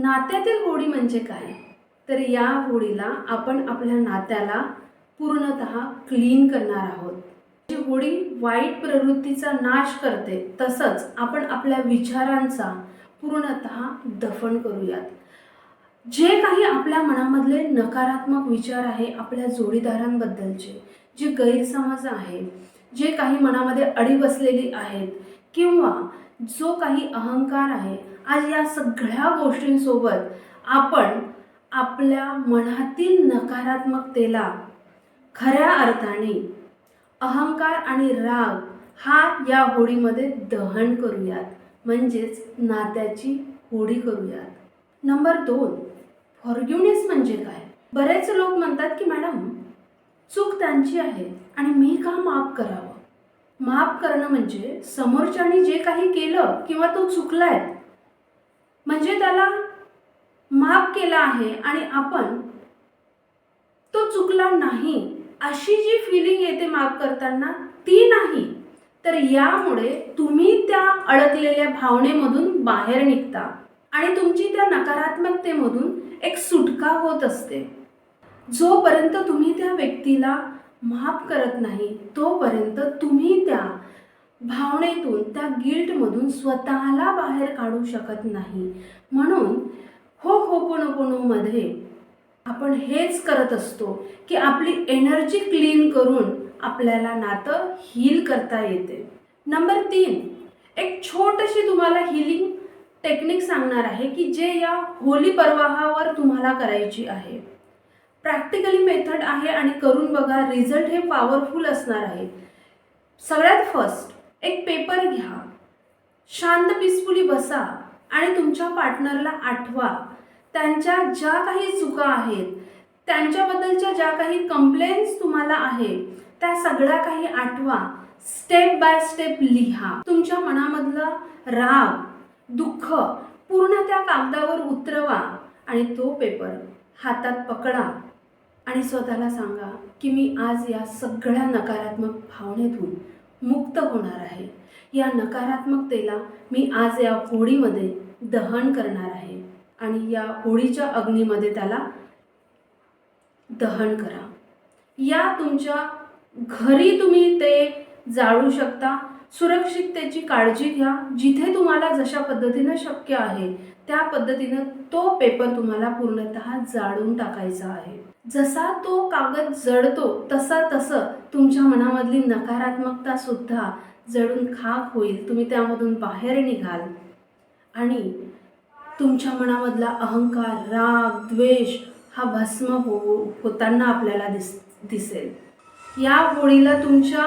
नात्यातील होळी म्हणजे काय? तर या होळीला आपण आपल्या नात्याला पूर्णतः क्लीन करणार आहोत. जी होळी वाईट प्रवृत्तीचा नाश करते, तसंच आपण आपल्या विचारांचा पूर्णतः दफन करूयात. जे काही आपल्या मनामधले नकारात्मक विचार आहे आपल्या जोडीदारांबद्दलचे, जे गैरसमज आहे, जे काही मनामध्ये अडी बसलेली आहेत किंवा जो काही अहंकार आहे, आज या सगळ्या गोष्टींसोबत आपण आपल्या मनातील नकारात्मकतेला खऱ्या अर्थाने अहंकार आणि राग हा या होळीमध्ये दहन करूयात, म्हणजेच नात्याची होळी करूयात. नंबर 2, फॉरगिवनेस म्हणजे काय? बरेच लोक म्हणतात की मॅडम, चूक त्यांची आहे आणि मी का माफ करावं? माफ करणं म्हणजे समोरच्याने जे काही केलं किंवा तो चुकलाय म्हणजे त्याला माफ केलं आहे आणि आपण तो चुकला नाही अशी जी फिलिंग येते माफ करताना, ती नाही. तर यामुळे तुम्ही त्या अडकलेल्या भावनेमधून बाहेर निघता आणि तुमची त्या नकारात्मकतेमधून एक सुटका होत असते. जोपर्यंत तुम्ही त्या व्यक्तीला माफ करत नाही तोपर्यंत तुम्ही त्या भावनेतून, त्या गिल्टमधून स्वतःला बाहेर काढू शकत नाही. म्हणून होपोनोपोनोमध्ये आपण हेच करत असतो की आपली एनर्जी क्लीन करून आपल्याला नातं हील करता येते. नंबर 3, एक छोटीशी तुम्हाला हीलिंग टेक्निक सांगणार आहे की जे या होली प्रवाहावर तुम्हाला करायची आहे. प्रॅक्टिकली मेथड आहे आणि करून बघा, रिझल्ट हे पॉवरफुल असणार आहे. सगळ्यात फर्स्ट एक पेपर घ्या, शांत पीसफुली बसा आणि तुमच्या पार्टनरला आठवा. त्यांच्या ज्या काही चुका आहेत, त्यांच्याबद्दलच्या ज्या काही कंप्लेंट्स तुम्हाला आहेत, त्या सगळ्या काही आठवा. स्टेप बाय स्टेप लिहा. तुमच्या मनामधला राग, दुःख पूर्ण त्या कागदावर उतरवा आणि तो पेपर हातात पकडा आणि स्वतःला सांगा की मी आज या सगळ्या नकारात्मक भावनेतून मुक्त होणार आहे. या नकारात्मकतेला मी आज या होळीमध्ये दहन करणार आहे आणि या होळीच्या अग्नीमध्ये त्याला दहन करा. या तुमच्या घरी तुम्ही ते जाळू शकता. सुरक्षिततेची काळजी घ्या. जिथे तुम्हाला जशा पद्धतीनं शक्य आहे त्या पद्धतीनं तो पेपर तुम्हाला पूर्णतः जाळून टाकायचा आहे. जसा तो कागद जळतो तसं तुमच्या मनामधली नकारात्मकता सुद्धा जळून खाक होईल. तुम्ही त्यामधून बाहेर निघाल आणि तुमच्या मनामधला अहंकार, राग, द्वेष हा भस्म होताना आपल्याला दिसेल. या होळीला तुमच्या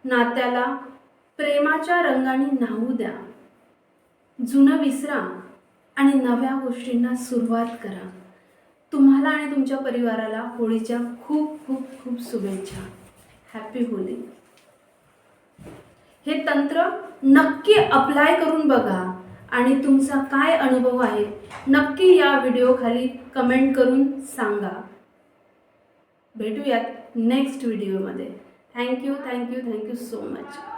नात्याला प्रेमाच्या रंगाने न्हावू द्या. जुनं विसरा आणि नव्या गोष्टींना सुरुवात करा. तुम्हाला आणि तुमच्या परिवाराला होळीच्या खूप खूप खूप शुभेच्छा. Happy Holy. हे तंत्र नक्की अप्लाय करून बघा आणि तुमचा काय अनुभव आहे नक्की या व्हिडिओ खाली कमेंट करून सांगा. भेटूयात नेक्स्ट व्हिडिओमध्ये. Thank you so much.